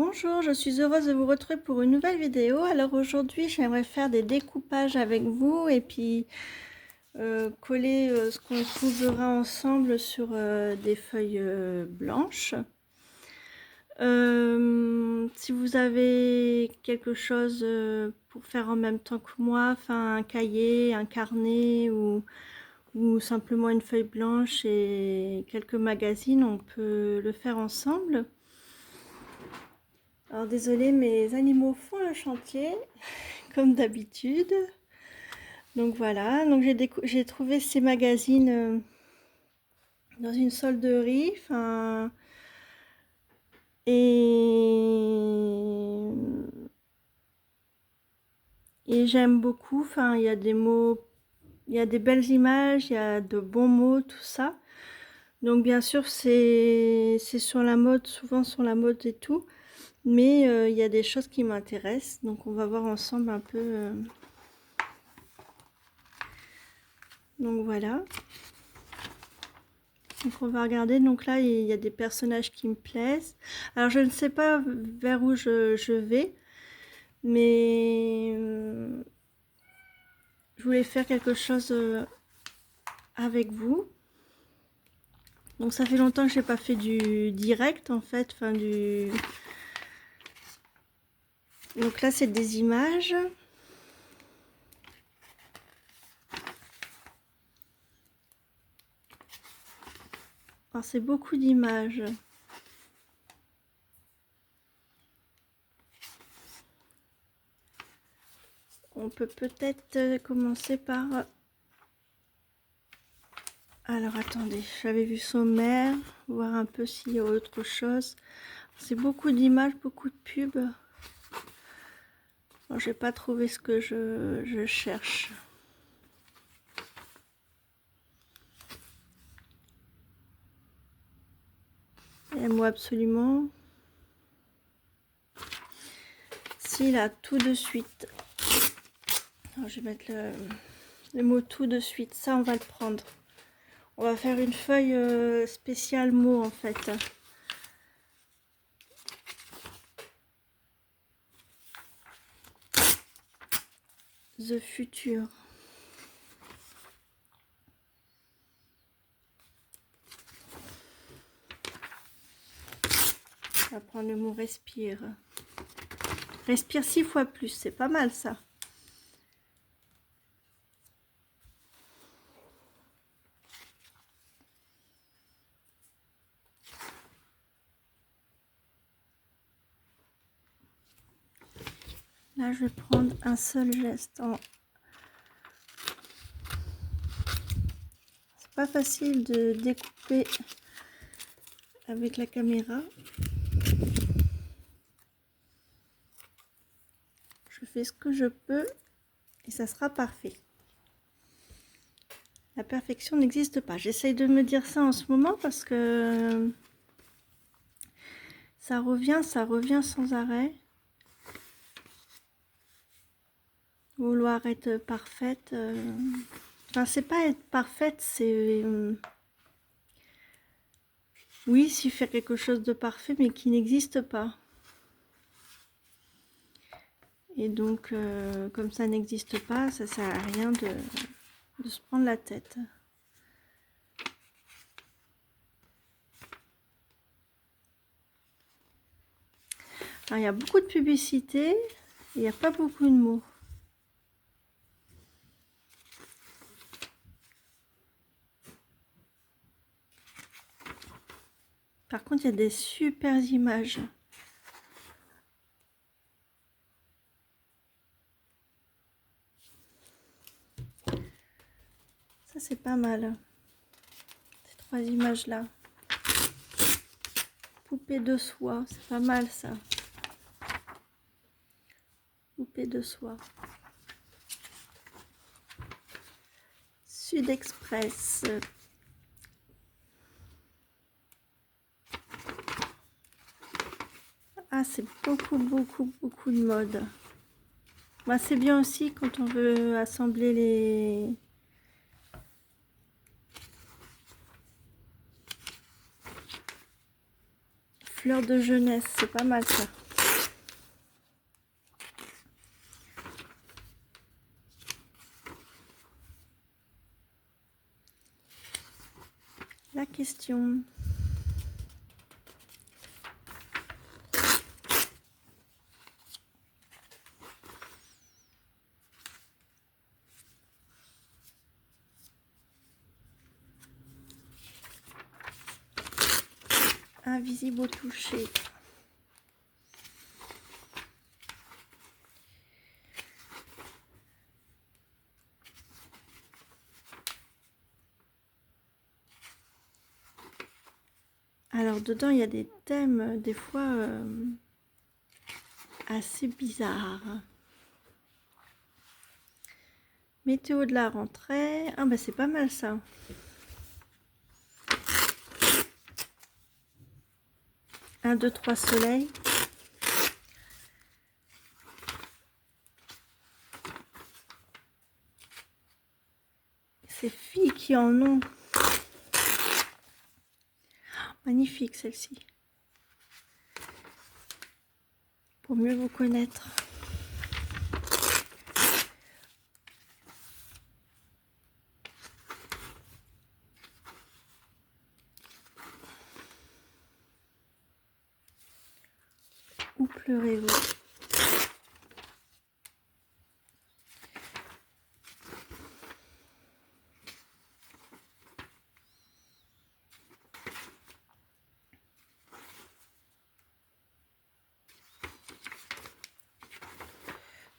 Bonjour, je suis heureuse de vous retrouver pour une nouvelle vidéo. Alors aujourd'hui, j'aimerais faire des découpages avec vous et puis coller ce qu'on trouvera ensemble sur des feuilles blanches. Si vous avez quelque chose pour faire en même temps que moi, enfin un cahier, un carnet ou simplement une feuille blanche et quelques magazines, on peut le faire ensemble. Alors désolé, mes animaux font le chantier, comme d'habitude. Donc voilà, donc j'ai trouvé ces magazines dans une solderie. Et, et j'aime beaucoup. Enfin, il y a des mots, il y a des belles images, il y a de bons mots, tout ça. Donc bien sûr, c'est sur la mode, souvent sur la mode et tout. Mais il y a des choses qui m'intéressent. Donc on va voir ensemble un peu. Donc voilà. Donc on va regarder. Donc là, il y a des personnages qui me plaisent. Alors je ne sais pas vers où je vais. Mais je voulais faire quelque chose avec vous. Donc ça fait longtemps que j'ai pas fait du direct en fait. Enfin du... Donc là, c'est des images. Alors c'est beaucoup d'images. On peut peut-être commencer par... Alors attendez, j'avais vu sommaire, voir un peu s'il y a autre chose. C'est beaucoup d'images, beaucoup de pubs. Bon, j'ai pas trouvé ce que je cherche. Et moi absolument. Si là, tout de suite. Alors, je vais mettre le mot tout de suite. Ça, on va le prendre. On va faire une feuille spéciale mot en fait. The future. On va prendre le mot respire. Respire 6 fois plus, c'est pas mal ça. Là, je vais prendre un seul geste. C'est pas facile de découper avec la caméra. Je fais ce que je peux et ça sera parfait. La perfection n'existe pas. J'essaye de me dire ça en ce moment parce que ça revient sans arrêt. Vouloir être parfaite. Enfin, c'est pas être parfaite, c'est... oui, si faire quelque chose de parfait, mais qui n'existe pas. Et donc, comme ça n'existe pas, ça sert à rien de se prendre la tête. Alors, il y a beaucoup de publicité, il n'y a pas beaucoup de mots. Par contre, il y a des super images. Ça, c'est pas mal. Ces 3 images-là. Poupée de soie, c'est pas mal ça. Poupée de soie. Sud Express. Ah, c'est beaucoup de mode. Bah, c'est bien aussi quand on veut assembler les... fleurs de jeunesse, c'est pas mal ça. question. Invisible au toucher. Alors dedans il y a des thèmes des fois assez bizarres. Météo de la rentrée. Ah bah c'est pas mal ça. Un, deux, trois soleils. Ces filles qui en ont. Magnifique celle-ci. Pour mieux vous connaître. Où pleurez-vous?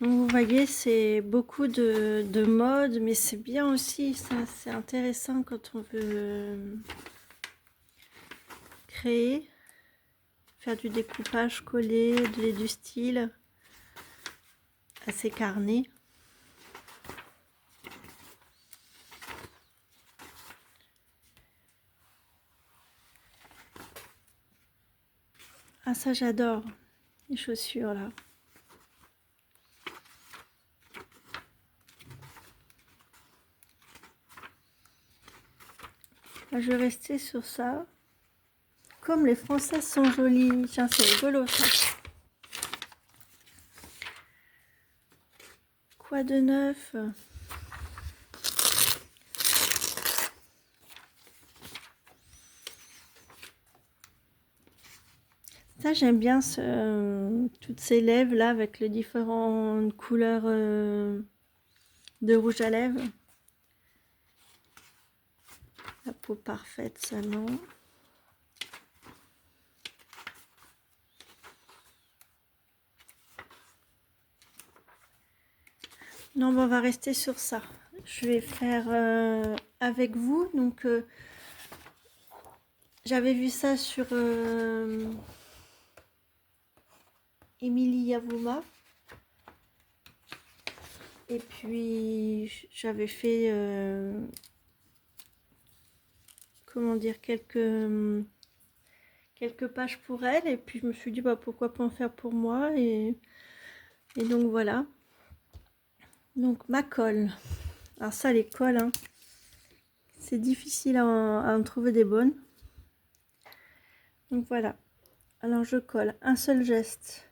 Donc vous voyez, c'est beaucoup de mode, mais c'est bien aussi, ça c'est intéressant quand on veut créer, faire du découpage, coller, du style, assez carné. Ah ça j'adore, les chaussures là. Là, je vais rester sur ça. Comme les Françaises sont jolies. Tiens, c'est rigolo ça. Quoi de neuf? Ça, j'aime bien toutes ces lèvres là avec les différentes couleurs de rouge à lèvres. La peau parfaite, ça non. Non, bon, on va rester sur ça. Je vais faire avec vous. Donc, j'avais vu ça sur Émilie Yavouma. Et puis, j'avais fait, comment dire, quelques pages pour elle. Et puis, je me suis dit, bah, pourquoi pas en faire pour moi. Et donc, voilà. Donc, ma colle. Alors ça, les colles, hein, c'est difficile à en trouver des bonnes. Donc, voilà. Alors, je colle. Un seul geste.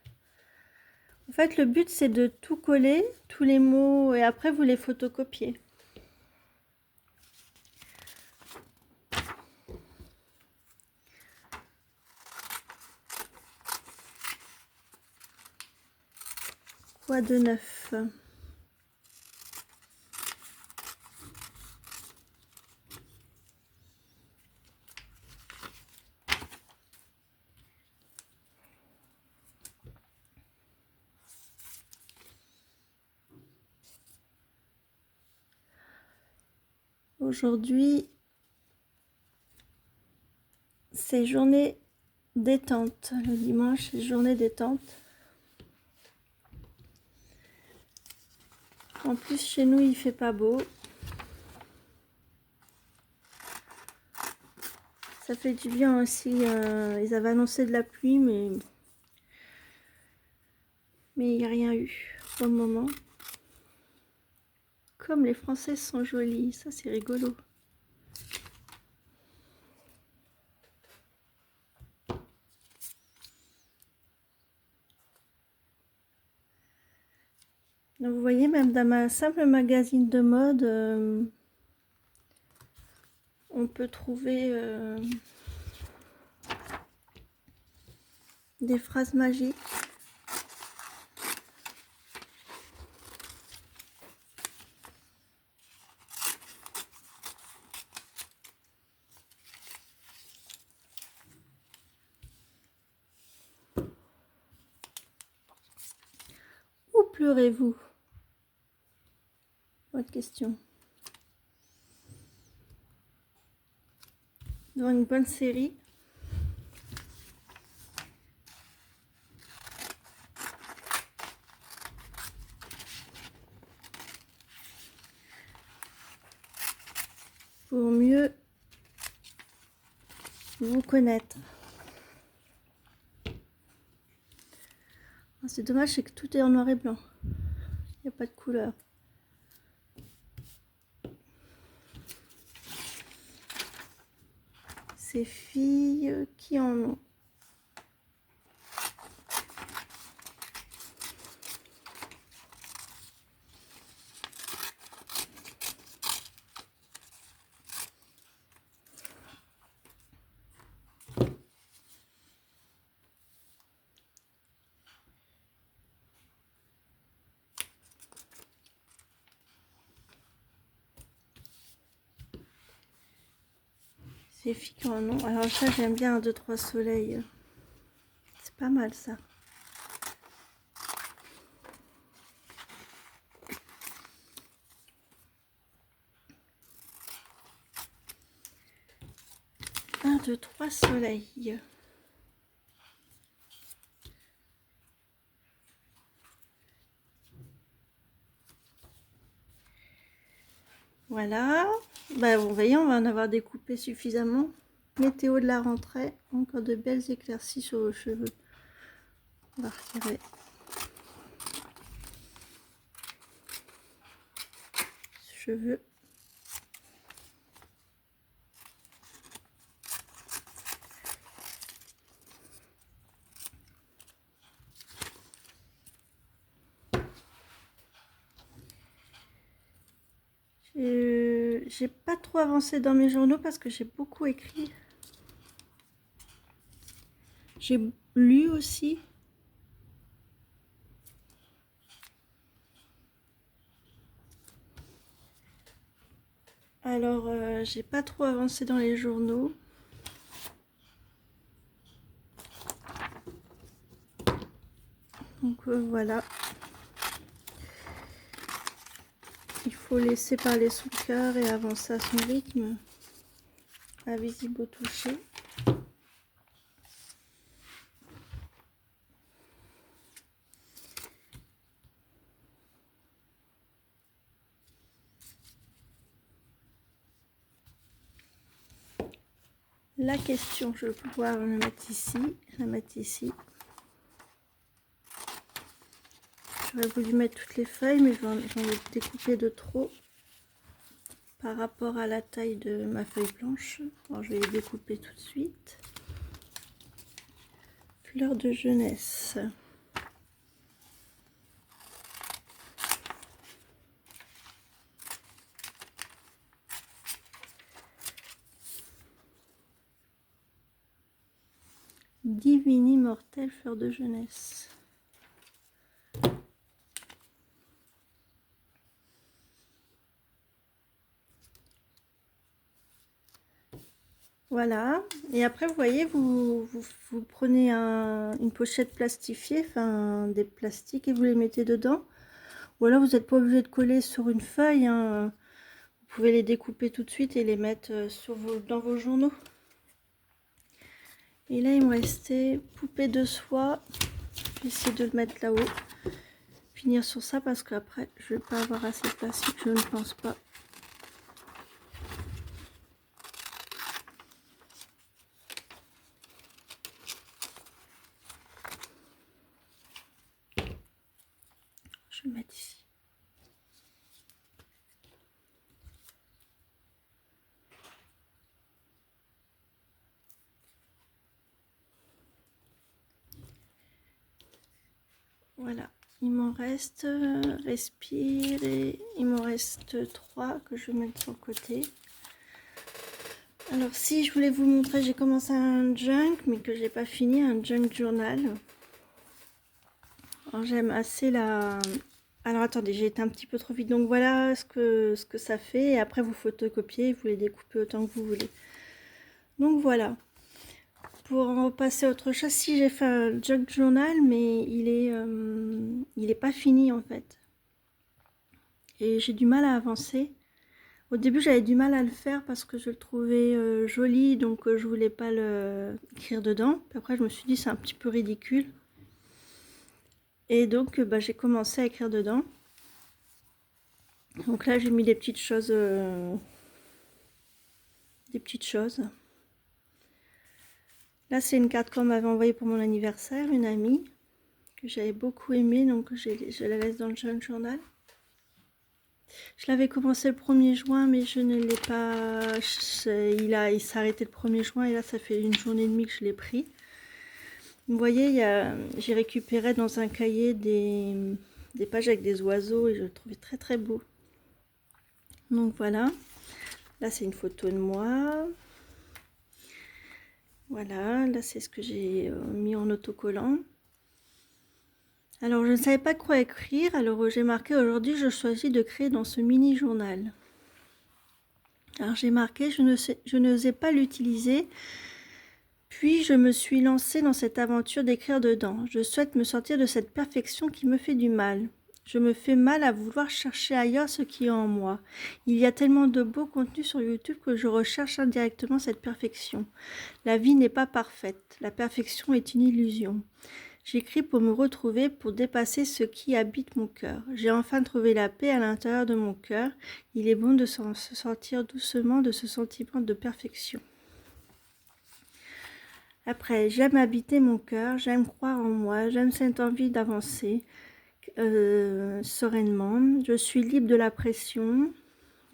En fait, le but, c'est de tout coller, tous les mots, et après, vous les photocopiez. Quoi de neuf? Aujourd'hui, c'est journée détente. Le dimanche, c'est journée détente. En plus, chez nous, il fait pas beau. Ça fait du bien aussi. Ils avaient annoncé de la pluie, mais il n'y a rien eu pour le moment. Comme les Françaises sont jolies, ça c'est rigolo. Donc vous voyez, même dans ma simple magazine de mode, on peut trouver des phrases magiques. Où pleurez-vous? Votre question. Dans une bonne série. Pour mieux vous connaître. C'est dommage, c'est que tout est en noir et blanc. Il n'y a pas de couleur. Ces filles qui en ont. Ces filles qui en ont. Alors ça, j'aime bien 1, 2, 3 soleils. C'est pas mal ça. Un, deux, trois soleils. Voilà. Bah, vous voyez, on va en avoir découpé suffisamment. Météo de la rentrée. Encore de belles éclaircies sur vos cheveux. On va retirer. Cheveux. J'ai pas trop avancé dans mes journaux parce que j'ai beaucoup écrit. J'ai lu aussi. Alors, j'ai pas trop avancé dans les journaux. Donc voilà. Il faut laisser parler son cœur et avancer à son rythme. Invisible au toucher. La question, je vais pouvoir la mettre ici. La mettre ici. J'aurais voulu mettre toutes les feuilles, mais j'en ai découpé de trop par rapport à la taille de ma feuille blanche. Alors je vais les découper tout de suite. Fleur de jeunesse. Divine immortelle, fleur de jeunesse. Voilà, et après vous voyez, vous prenez une pochette plastifiée, enfin des plastiques, et vous les mettez dedans. Ou alors vous n'êtes pas obligé de coller sur une feuille, hein. Vous pouvez les découper tout de suite et les mettre dans vos journaux. Et là il me restait poupée de soie, j'essaie de le mettre là-haut. Finir sur ça parce qu'après je vais pas avoir assez de plastique, je ne pense pas. Je vais le mettre ici. Voilà, il m'en reste, respire, et il m'en reste 3 que je vais mettre sur le côté. Alors si je voulais vous montrer, j'ai commencé un junk, mais que j'ai pas fini, un junk journal. Alors j'aime assez la... Alors attendez, j'ai été un petit peu trop vite. Donc voilà ce que ça fait. Et après vous photocopiez, vous les découpez autant que vous voulez. Donc voilà. Pour en passer à autre chose, si j'ai fait un junk journal, mais il est pas fini en fait. Et j'ai du mal à avancer. Au début, j'avais du mal à le faire parce que je le trouvais joli, donc je voulais pas le écrire dedans. Puis après, je me suis dit c'est un petit peu ridicule. Et donc, bah, j'ai commencé à écrire dedans. Donc là, j'ai mis des petites choses. Là, c'est une carte qu'on m'avait envoyée pour mon anniversaire, une amie que j'avais beaucoup aimée, donc je la laisse dans le jeune journal. Je l'avais commencé le 1er juin, mais je ne l'ai pas... Il s'est arrêté le 1er juin, et là, ça fait une journée et demie que je l'ai pris. Vous voyez, j'ai récupéré dans un cahier des pages avec des oiseaux, et je le trouvais très très beau. Donc voilà. Là, c'est une photo de moi. Voilà, là, c'est ce que j'ai mis en autocollant. Alors, je ne savais pas quoi écrire, alors j'ai marqué « Aujourd'hui, je choisis de créer dans ce mini-journal ». Alors, j'ai marqué « Je n'osais pas l'utiliser ». Puis, je me suis lancée dans cette aventure d'écrire dedans. Je souhaite me sortir de cette perfection qui me fait du mal. Je me fais mal à vouloir chercher ailleurs ce qui est en moi. Il y a tellement de beaux contenus sur YouTube que je recherche indirectement cette perfection. La vie n'est pas parfaite. La perfection est une illusion. J'écris pour me retrouver, pour dépasser ce qui habite mon cœur. J'ai enfin trouvé la paix à l'intérieur de mon cœur. Il est bon de se sortir doucement de ce sentiment de perfection. Après, j'aime habiter mon cœur, j'aime croire en moi, j'aime cette envie d'avancer sereinement. Je suis libre de la pression.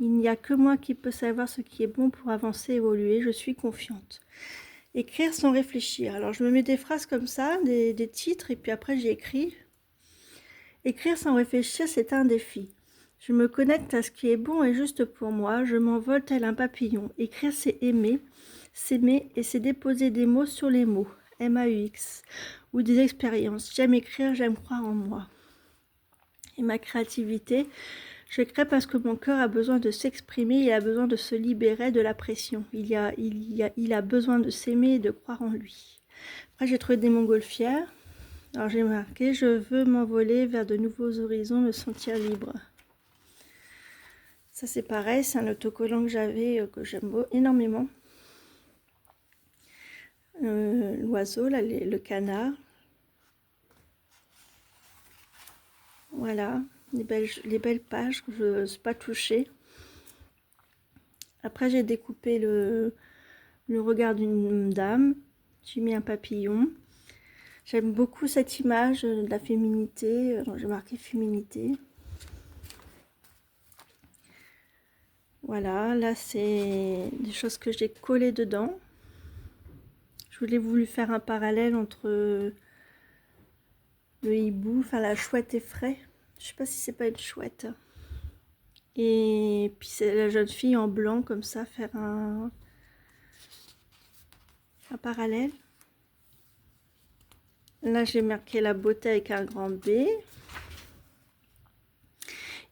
Il n'y a que moi qui peux savoir ce qui est bon pour avancer, évoluer. Je suis confiante. Écrire sans réfléchir. Alors, je me mets des phrases comme ça, des titres, et puis après, j'écris. Écrire sans réfléchir, c'est un défi. Je me connecte à ce qui est bon et juste pour moi. Je m'envole tel un papillon. Écrire, c'est aimer. S'aimer et c'est déposer des mots sur les mots, M-A-U-X, ou des expériences. J'aime écrire, j'aime croire en moi. Et ma créativité, je crée parce que mon cœur a besoin de s'exprimer, il a besoin de se libérer de la pression. Il a besoin de s'aimer et de croire en lui. Après, j'ai trouvé des montgolfières. Alors, j'ai marqué « Je veux m'envoler vers de nouveaux horizons, me sentir libre ». Ça, c'est pareil, c'est un autocollant que j'avais, que j'aime énormément. L'oiseau, là, le canard. Voilà, les belles pages que je n'ose pas toucher. Après, j'ai découpé le regard d'une dame. J'ai mis un papillon. J'aime beaucoup cette image de la féminité. J'ai marqué féminité. Voilà, là, c'est des choses que j'ai collées dedans. Je voulais voulu faire un parallèle entre le hibou, enfin la chouette effraie. Je sais pas si c'est pas une chouette. Et puis c'est la jeune fille en blanc comme ça, faire un parallèle. Là j'ai marqué la beauté avec un grand B.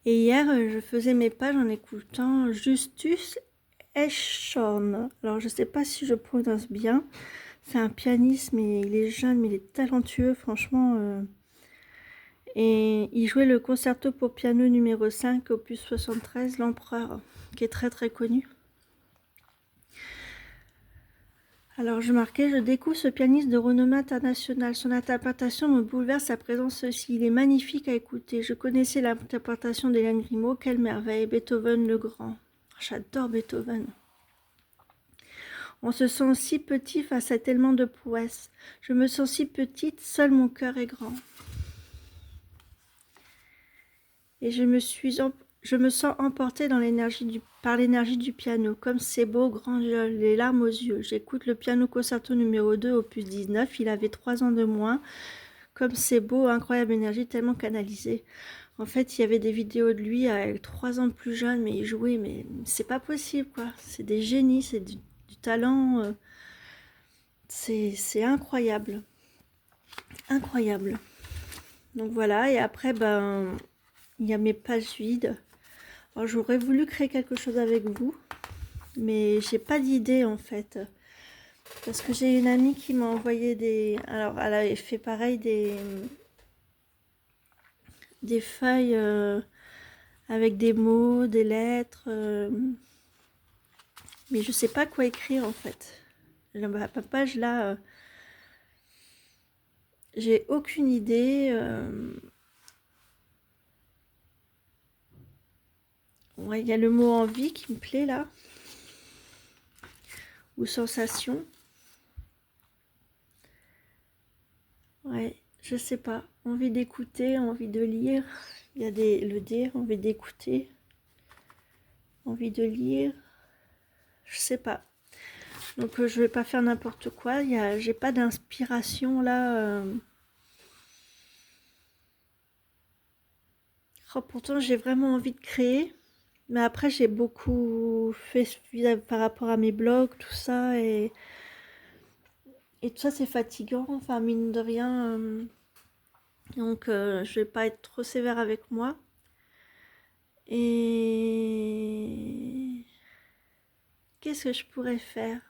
Et hier je faisais mes pages en écoutant Justus Eschorn. Alors je sais pas si je prononce bien. C'est un pianiste, mais il est jeune, mais il est talentueux, franchement. Et il jouait le concerto pour piano numéro 5, opus 73, l'Empereur, qui est très très connu. Alors je marquais, je découvre ce pianiste de renommée internationale. Son interprétation me bouleverse, sa présence aussi. Il est magnifique à écouter. Je connaissais l'interprétation d'Hélène Grimaud, quelle merveille. Beethoven le Grand. J'adore Beethoven. On se sent si petit face à tellement de prouesses. Je me sens si petite, seul mon cœur est grand. Et je me sens emportée par l'énergie du piano. Comme c'est beau, grand, j'ai les larmes aux yeux. J'écoute le piano concerto numéro 2, opus 19. Il avait 3 ans de moins. Comme c'est beau, incroyable énergie, tellement canalisée. En fait, il y avait des vidéos de lui avec 3 ans plus jeune, mais il jouait, mais c'est pas possible, quoi. C'est des génies, c'est du talent, c'est incroyable, incroyable. Donc voilà, et après, ben, il y a mes pages vides. Alors j'aurais voulu créer quelque chose avec vous, mais j'ai pas d'idée en fait. Parce que j'ai une amie qui m'a envoyé des... Alors elle avait fait pareil, des feuilles avec des mots, des lettres. Mais je sais pas quoi écrire en fait. La page là, j'ai aucune idée. Ouais, il y a le mot envie qui me plaît là. Ou sensation. Ouais, je sais pas. Envie d'écouter, envie de lire. Il y a le dire, envie d'écouter. Envie de lire. Je sais pas. Donc je vais pas faire n'importe quoi. J'ai pas d'inspiration là. Oh, pourtant j'ai vraiment envie de créer. Mais après j'ai beaucoup fait par rapport à mes blogs, tout ça. Et tout ça c'est fatigant. Enfin mine de rien. Donc je vais pas être trop sévère avec moi. Et qu'est-ce que je pourrais faire?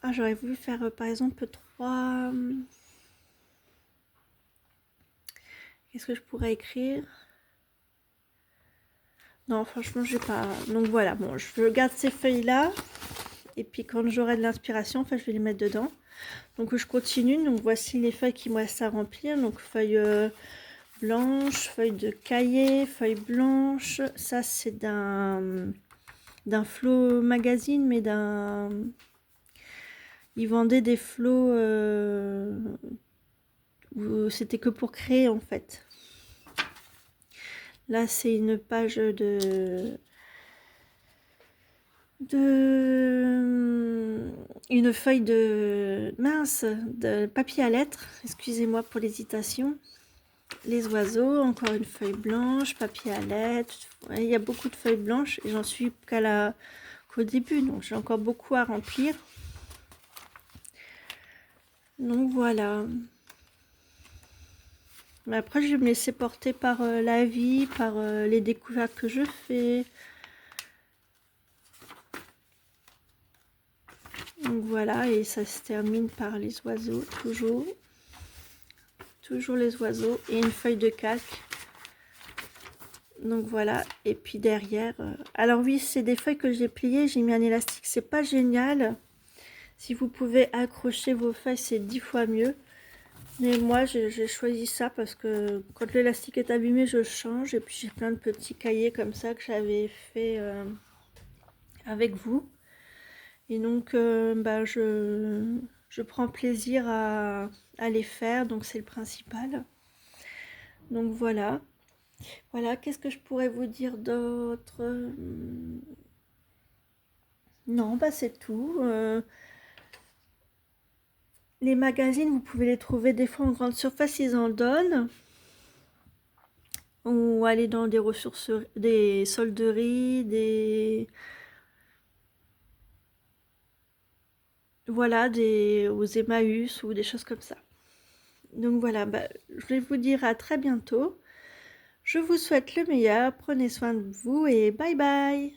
Ah, j'aurais voulu faire par exemple 3. Qu'est-ce que je pourrais écrire? Non, franchement, je vais pas. Donc voilà, bon, je garde ces feuilles-là. Et puis quand j'aurai de l'inspiration, enfin, je vais les mettre dedans. Donc je continue. Donc voici les feuilles qui me restent à remplir. Donc feuilles blanches, feuilles de cahier, feuilles blanches. Ça, c'est d'un Flow Magazine, mais d'un... Ils vendaient des flots où c'était que pour créer en fait. Là, c'est une page une feuille de mince, de papier à lettres. Excusez-moi pour l'hésitation. Les oiseaux, encore une feuille blanche, papier à lettres. Ouais, il y a beaucoup de feuilles blanches et j'en suis qu'au début, donc j'ai encore beaucoup à remplir. Donc voilà. Mais après, je vais me laisser porter par la vie, par les découvertes que je fais. Donc voilà, et ça se termine par les oiseaux, toujours. Toujours les oiseaux et une feuille de calque. Donc voilà, et puis derrière... Alors oui, c'est des feuilles que j'ai pliées, j'ai mis un élastique, c'est pas génial. Si vous pouvez accrocher vos feuilles, c'est 10 fois mieux. Mais moi, j'ai choisi ça parce que quand l'élastique est abîmé, je change. Et puis j'ai plein de petits cahiers comme ça que j'avais fait avec vous. Et donc, bah, je prends plaisir à les faire, donc c'est le principal. Donc voilà. Voilà, qu'est-ce que je pourrais vous dire d'autre? Non, bah c'est tout. Les magazines, vous pouvez les trouver des fois en grande surface, ils en donnent. Ou aller dans des ressources, des solderies, des... Voilà, aux Emmaüs ou des choses comme ça. Donc voilà, bah, je vais vous dire à très bientôt. Je vous souhaite le meilleur, prenez soin de vous et bye bye!